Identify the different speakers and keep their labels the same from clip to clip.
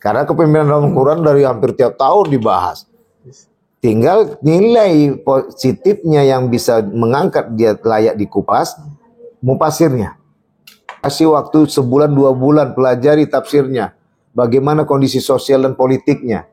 Speaker 1: Karena kepemimpinan dalam Quran dari hampir tiap tahun dibahas. Tinggal nilai positifnya yang bisa mengangkat dia layak dikupas, mufasirnya. Kasih waktu sebulan 2 bulan pelajari tafsirnya. Bagaimana kondisi sosial dan politiknya.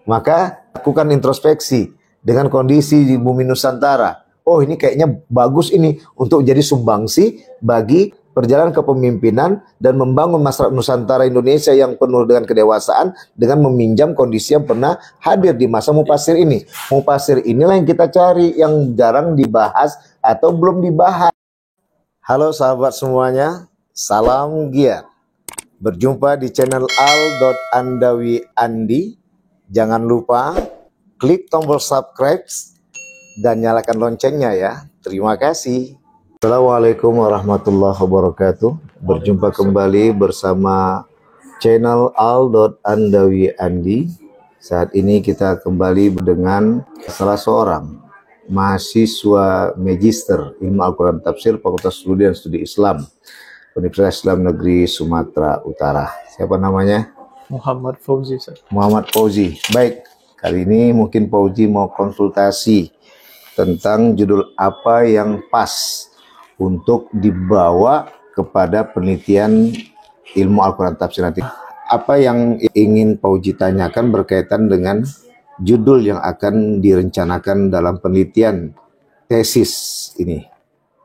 Speaker 1: Maka lakukan introspeksi dengan kondisi di bumi Nusantara. Oh, ini kayaknya bagus ini untuk jadi sumbangsi bagi perjalanan kepemimpinan dan membangun masyarakat Nusantara Indonesia yang penuh dengan kedewasaan dengan meminjam kondisi yang pernah hadir di masa mufasir ini. Mufasir inilah yang kita cari, yang jarang dibahas atau belum dibahas. Halo sahabat semuanya, salam giat. Berjumpa di channel al.andawi.andi. Jangan lupa klik tombol subscribe dan nyalakan loncengnya ya. Terima kasih. Assalamualaikum warahmatullahi wabarakatuh. Berjumpa kembali bersama channel al.andawi.andi. Saat ini kita kembali dengan salah seorang mahasiswa Magister Ilmu Al-Quran Tafsir Fakultas Studi dan Studi Islam Universitas Islam Negeri Sumatera Utara. Siapa namanya?
Speaker 2: Muhammad Fauzi.
Speaker 1: Muhammad Fauzi. Baik, kali ini mungkin Fauzi mau konsultasi tentang judul apa yang pas untuk dibawa kepada penelitian ilmu Al-Quran Tafsir nanti. Apa yang ingin Fauzi tanyakan berkaitan dengan judul yang akan direncanakan dalam penelitian tesis ini.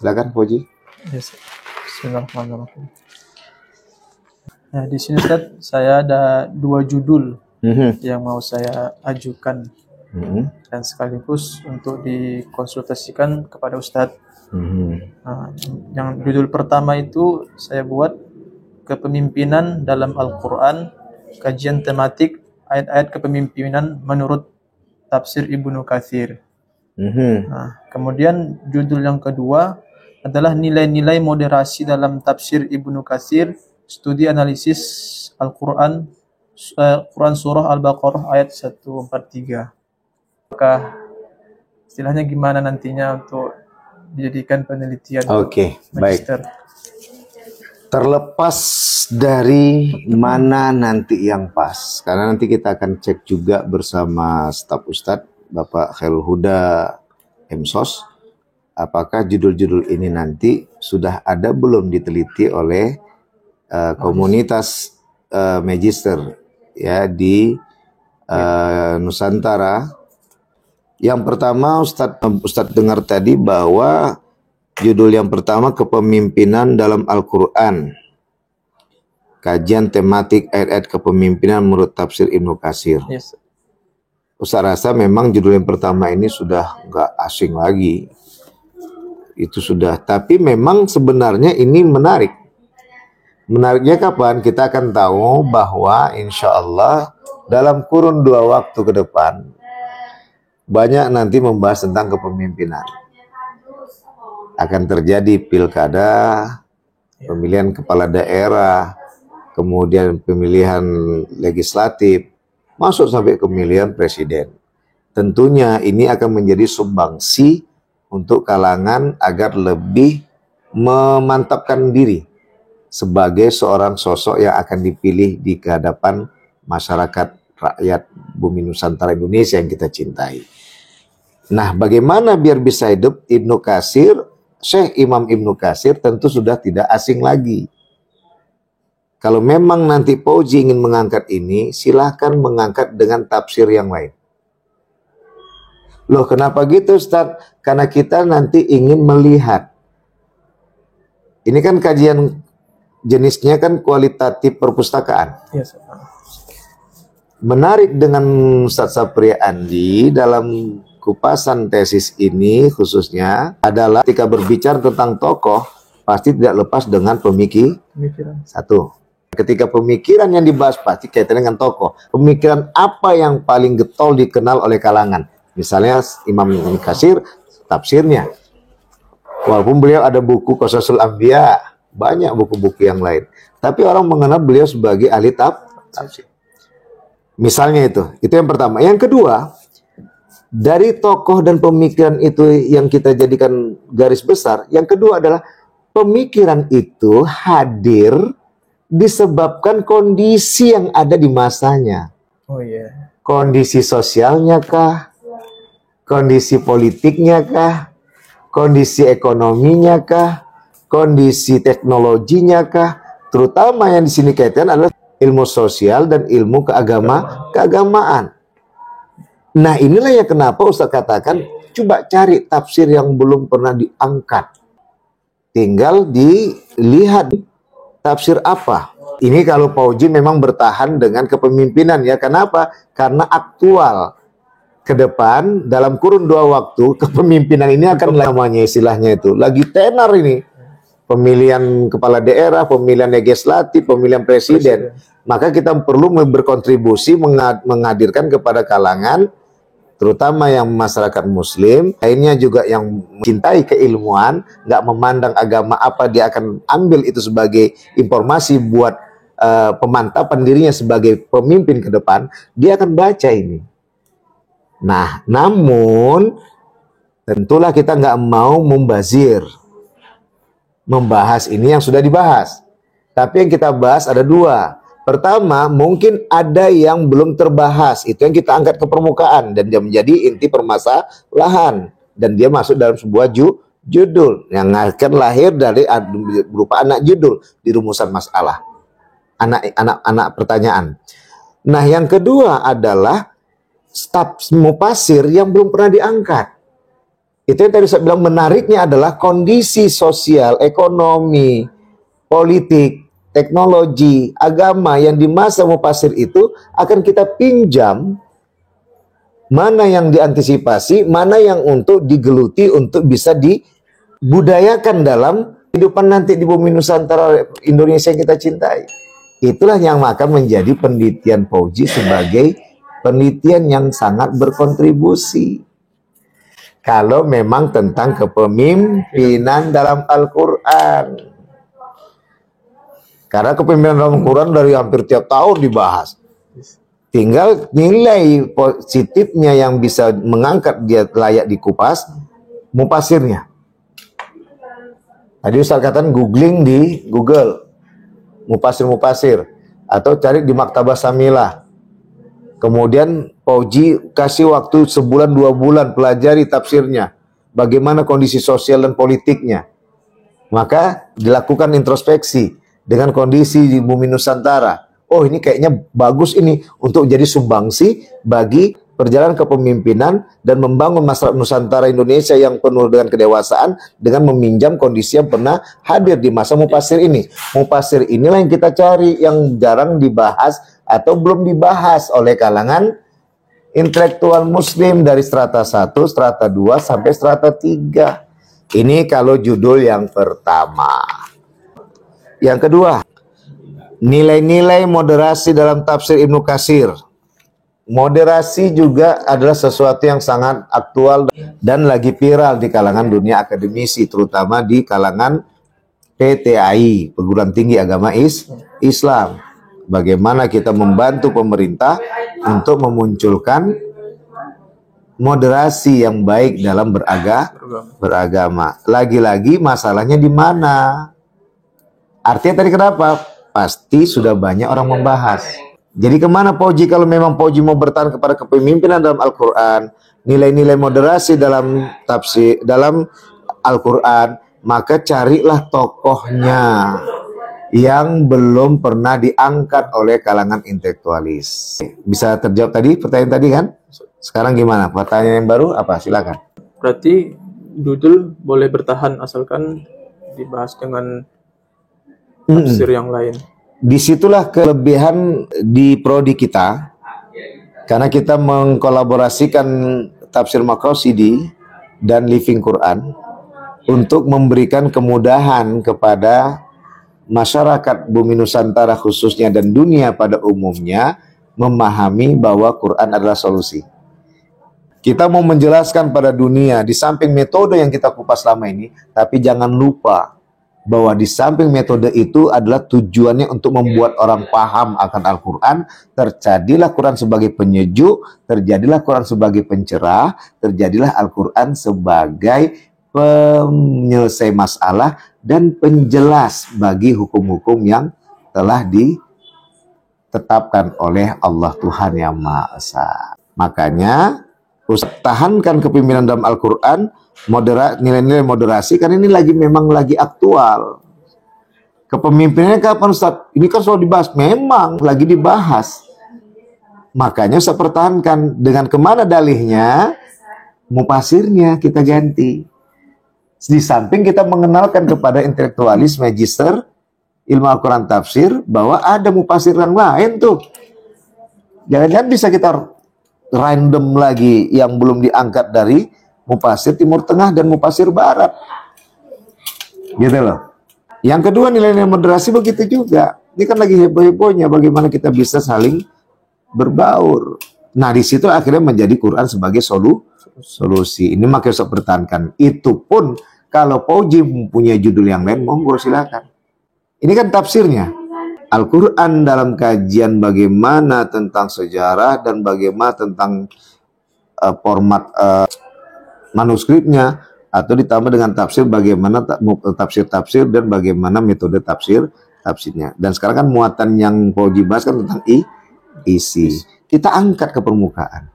Speaker 1: Silakan Fauzi.
Speaker 2: Yes. Bismillahirrahmanirrahim. Nah, di sini Ustaz, saya ada 2 judul yang mau saya ajukan dan sekaligus untuk dikonsultasikan kepada Ustadz. Nah, yang judul pertama itu saya buat kepemimpinan dalam Al-Quran, kajian tematik ayat-ayat kepemimpinan menurut tafsir Ibnu Katsir. Nah, kemudian judul yang kedua adalah nilai-nilai moderasi dalam tafsir Ibnu Katsir, studi analisis Al-Quran, Quran Surah Al-Baqarah ayat 143. Apakah istilahnya gimana nantinya untuk dijadikan penelitian?
Speaker 1: Oke, baik.
Speaker 2: Magister.
Speaker 1: Terlepas dari mana nanti yang pas, karena nanti kita akan cek juga bersama staf Ustadz, Bapak Khairul Huda MSOS, apakah judul-judul ini nanti sudah ada belum diteliti oleh komunitas Magister ya di Nusantara. Yang pertama Ustadz dengar tadi bahwa judul yang pertama kepemimpinan dalam Al-Quran, kajian tematik ayat-ayat kepemimpinan menurut tafsir Ibnu Katsir.
Speaker 2: Yes.
Speaker 1: Ustadz rasa memang judul yang pertama ini sudah nggak asing lagi. Itu sudah, tapi memang sebenarnya ini menarik. Menariknya kapan? Kita akan tahu bahwa insya Allah dalam kurun 2 waktu ke depan banyak nanti membahas tentang kepemimpinan. Akan terjadi pilkada, pemilihan kepala daerah, kemudian pemilihan legislatif, masuk sampai pemilihan presiden. Tentunya ini akan menjadi sumbangsi untuk kalangan agar lebih memantapkan diri sebagai seorang sosok yang akan dipilih di hadapan masyarakat rakyat bumi Nusantara Indonesia yang kita cintai. Nah, bagaimana biar bisa hidup Ibnu Katsir, Syekh Imam Ibnu Katsir tentu sudah tidak asing lagi. Kalau memang nanti Fauzi ingin mengangkat ini, silahkan mengangkat dengan tafsir yang lain. Loh, kenapa gitu Ustaz? Karena kita nanti ingin melihat. Ini kan kajian jenisnya kan kualitatif perpustakaan.
Speaker 2: Yes.
Speaker 1: Menarik dengan Ustadz Sapri Andi dalam kupasan tesis ini khususnya adalah ketika berbicara tentang tokoh pasti tidak lepas dengan pemikiran. Satu, ketika pemikiran yang dibahas pasti kaitan dengan tokoh. Pemikiran apa yang paling getol dikenal oleh kalangan? Misalnya Imam Ibnu Katsir, tafsirnya. Walaupun beliau ada buku Qasasul Anbiya, banyak buku-buku yang lain. Tapi orang mengenal beliau sebagai ahli tafsir. Misalnya itu yang pertama. Yang kedua, dari tokoh dan pemikiran itu yang kita jadikan garis besar. Yang kedua adalah pemikiran itu hadir disebabkan kondisi yang ada di masanya.
Speaker 2: Oh iya.
Speaker 1: Kondisi sosialnya kah? Kondisi politiknya kah? Kondisi ekonominya kah? Kondisi teknologinya kah? Terutama yang di sini kaitan adalah ilmu sosial dan ilmu keagamaan. Nah, inilah yang kenapa Ustaz katakan coba cari tafsir yang belum pernah diangkat. Tinggal dilihat tafsir apa. Ini kalau Fauzi memang bertahan dengan kepemimpinan ya. Kenapa? Karena aktual. Ke depan dalam kurun 2 waktu kepemimpinan ini akan namanya istilahnya itu lagi tenar ini. Pemilihan kepala daerah, pemilihan legislatif, pemilihan presiden. Maka kita perlu berkontribusi menghadirkan kepada kalangan terutama yang masyarakat muslim, lainnya juga yang mencintai keilmuan, nggak memandang agama apa, dia akan ambil itu sebagai informasi buat pemantapan dirinya sebagai pemimpin ke depan, dia akan baca ini. Nah, namun tentulah kita nggak mau membazir, membahas ini yang sudah dibahas. Tapi yang kita bahas ada 2. Pertama, mungkin ada yang belum terbahas. Itu yang kita angkat ke permukaan. Dan dia menjadi inti permasalahan. Dan dia masuk dalam sebuah judul. Yang akan lahir dari berupa anak judul di rumusan masalah. Anak pertanyaan. Nah, yang kedua adalah staf mufasir yang belum pernah diangkat. Itu yang tadi saya bilang menariknya adalah kondisi sosial, ekonomi, politik, teknologi, agama yang di masa mufasir itu akan kita pinjam mana yang diantisipasi, mana yang untuk digeluti untuk bisa dibudayakan dalam kehidupan nanti di bumi Nusantara Indonesia yang kita cintai. Itulah yang akan menjadi penelitian Fauzi sebagai penelitian yang sangat berkontribusi. Kalau memang tentang kepemimpinan dalam Al-Quran. Karena kepemimpinan dalam Al-Quran dari hampir tiap tahun dibahas. Tinggal nilai positifnya yang bisa mengangkat dia layak dikupas, mufasirnya. Tadi Ustaz katakan googling di Google. Mufasir-mufasir. Atau cari di Maktabah Samilah. Kemudian Fauzi kasih waktu 1-2 bulan pelajari tafsirnya. Bagaimana kondisi sosial dan politiknya. Maka dilakukan introspeksi dengan kondisi di bumi Nusantara. Oh, ini kayaknya bagus ini untuk jadi sumbangsi bagi perjalanan kepemimpinan dan membangun masyarakat Nusantara Indonesia yang penuh dengan kedewasaan dengan meminjam kondisi yang pernah hadir di masa mufasir ini. Mufasir inilah yang kita cari, yang jarang dibahas atau belum dibahas oleh kalangan intelektual muslim dari strata 1, strata 2 sampai strata 3. Ini kalau judul yang pertama. Yang kedua, nilai-nilai moderasi dalam tafsir Ibnu Katsir. Moderasi juga adalah sesuatu yang sangat aktual dan lagi viral di kalangan dunia akademisi, terutama di kalangan PTAI, Perguruan Tinggi Agama Islam. Bagaimana kita membantu pemerintah untuk memunculkan moderasi yang baik dalam beragama. Lagi-lagi masalahnya di mana? Artinya tadi kenapa? Pasti sudah banyak orang membahas. Jadi kemana Fauzi kalau memang Fauzi mau bertahan kepada kepemimpinan dalam Al-Quran, nilai-nilai moderasi dalam tafsir, dalam Al-Quran, maka carilah tokohnya yang belum pernah diangkat oleh kalangan intelektualis. Bisa terjawab tadi pertanyaan tadi kan? Sekarang gimana? Pertanyaan yang baru apa? Silakan.
Speaker 2: Berarti judul boleh bertahan asalkan dibahas dengan tafsir yang lain.
Speaker 1: Disitulah kelebihan di prodi kita, karena kita mengkolaborasikan tafsir Maqasidi dan Living Quran untuk memberikan kemudahan kepada masyarakat bumi Nusantara khususnya dan dunia pada umumnya memahami bahwa Quran adalah solusi. Kita mau menjelaskan pada dunia di samping metode yang kita kupas selama ini, tapi jangan lupa bahwa di samping metode itu adalah tujuannya untuk membuat orang paham akan Al-Quran, terjadilah Quran sebagai penyejuk, terjadilah Quran sebagai pencerah, terjadilah Al-Quran sebagai penyelesai masalah dan penjelas bagi hukum-hukum yang telah ditetapkan oleh Allah Tuhan Yang Maha Esa. Makanya tahankan kepemimpinan dalam Al-Quran, nilai-nilai moderasi, karena ini memang lagi aktual. Kepemimpinannya kapan Ustaz? Ini kan selalu dibahas. Memang lagi dibahas. Makanya saya pertahankan. Dengan kemana dalihnya? Mufasirnya kita ganti. Di samping kita mengenalkan kepada intelektualis magister ilmu Al-Quran tafsir bahwa ada mufasir yang lain tuh. Jangan-jangan bisa kita random lagi yang belum diangkat dari mufasir Timur Tengah dan mufasir Barat. Gitu loh. Yang kedua, nilai-nilai moderasi begitu juga. Ini kan lagi heboh-hebohnya bagaimana kita bisa saling berbaur. Nah, di situ akhirnya menjadi Quran sebagai solusi. Ini makanya saya pertahankan. Itu pun kalau Fauzi mempunyai judul yang lain, monggo silakan. Ini kan tafsirnya. Al-Quran dalam kajian bagaimana tentang sejarah dan bagaimana tentang format manuskripnya, atau ditambah dengan tafsir bagaimana tafsir-tafsir dan bagaimana metode tafsirnya. Dan sekarang kan muatan yang Fauzi bahas kan tentang isi. Kita angkat ke permukaan.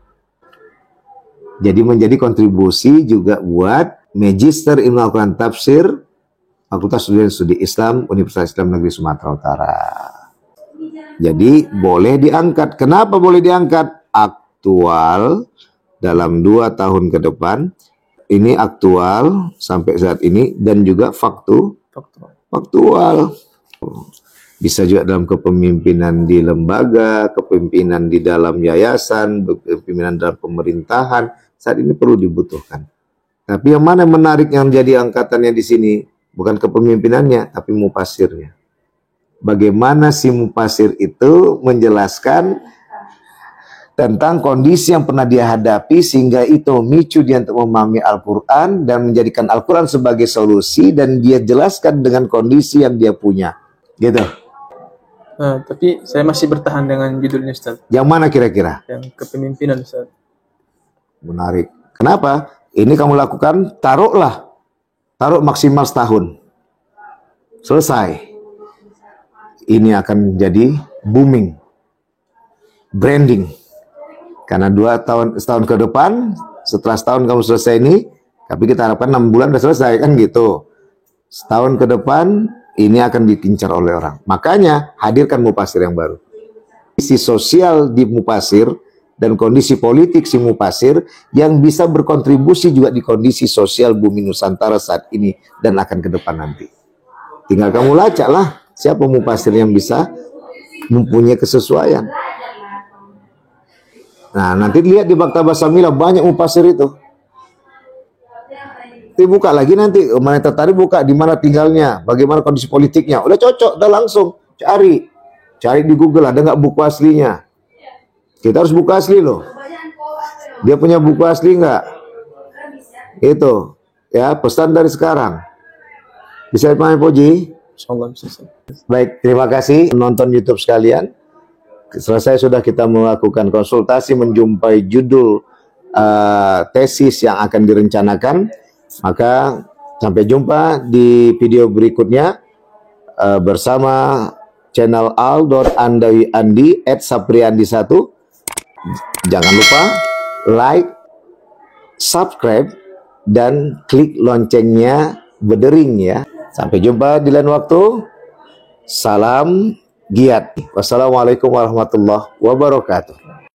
Speaker 1: Jadi menjadi kontribusi juga buat Magister Ilmu Al-Quran Tafsir Fakultas Studi Islam Universitas Islam Negeri Sumatera Utara. Jadi boleh diangkat. Kenapa boleh diangkat? Aktual dalam 2 tahun ke depan. Ini aktual sampai saat ini dan juga faktual. Bisa juga dalam kepemimpinan di lembaga, kepemimpinan di dalam yayasan, kepemimpinan dalam pemerintahan. Saat ini perlu dibutuhkan. Tapi yang mana menarik yang jadi angkatannya di sini? Bukan kepemimpinannya, tapi mufasirnya. Bagaimana si mufasir itu menjelaskan tentang kondisi yang pernah dia hadapi sehingga itu memicu dia untuk memahami Al-Quran dan menjadikan Al-Quran sebagai solusi, dan dia jelaskan dengan kondisi yang dia punya. Gitu.
Speaker 2: Tapi saya masih bertahan dengan judulnya Ustaz.
Speaker 1: Yang mana kira-kira?
Speaker 2: Yang kepemimpinan Ustaz.
Speaker 1: Menarik. Kenapa? Ini kamu lakukan, taruh maksimal setahun. Selesai. Ini akan jadi booming. Branding. Karena setahun ke depan, setelah setahun kamu selesai ini, tapi kita harapkan 6 bulan sudah selesai, kan gitu. Setahun ke depan, ini akan dikincar oleh orang. Makanya, hadirkan mufasir yang baru. Kondisi sosial di mufasir, dan kondisi politik si mufasir, yang bisa berkontribusi juga di kondisi sosial bumi Nusantara saat ini, dan akan ke depan nanti. Tinggal kamu lacak lah, siapa mufasir yang bisa mempunyai kesesuaian. Nah, nanti lihat di Maktabah Samilah banyak mufasir itu. Buka lagi nanti, mana tertarik buka di mana tinggalnya, bagaimana kondisi politiknya. Udah cocok, udah langsung cari di Google, ada nggak buku aslinya. Kita harus buku asli loh. Dia punya buku asli nggak? Itu ya pesan dari sekarang. Bisa dipahami Fauzi?
Speaker 2: Insyaallah bisa.
Speaker 1: Baik, terima kasih menonton YouTube sekalian. Selesai sudah kita melakukan konsultasi menjumpai judul tesis yang akan direncanakan. Maka sampai jumpa di video berikutnya bersama channel al.andawi.andi @sapriandi1. Jangan lupa like, subscribe, dan klik loncengnya berdering ya. Sampai jumpa di lain waktu. Salam giat. Wassalamualaikum warahmatullahi wabarakatuh.